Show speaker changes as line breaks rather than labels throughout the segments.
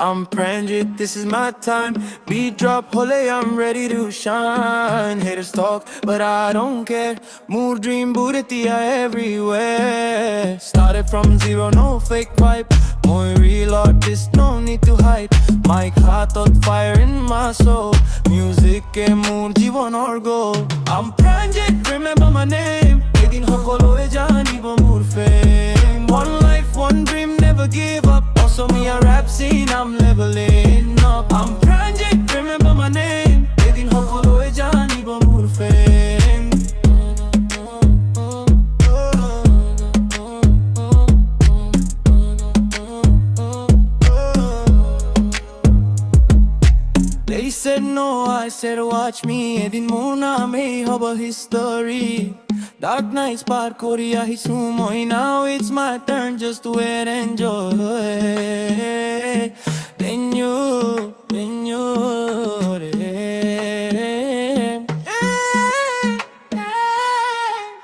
I'm Pranjit, this is my time. Beat drop, hole, I'm ready to shine. Haters talk, but I don't care. Mood dream, Bhudatia everywhere. Started from zero, no fake vibe. More real artist, no need to hide. Mic hot on fire in my soul. Music ke mood, Jibon or goal. I'm Pranjit, remember my name. Edin hokolo e janibo mood fame. One life, one dream, never give up. Also me a rap scene, I'm leveling up. I'm Pranjit, remember my name. Edin hokolo e janibo mood fame. They said no, I said watch me. Edin mona me hoba history. Dark nights par koria hi sumoi. Now it's my turn just to wait and enjoy. Then you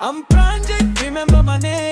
I'm Pranjit, remember my name.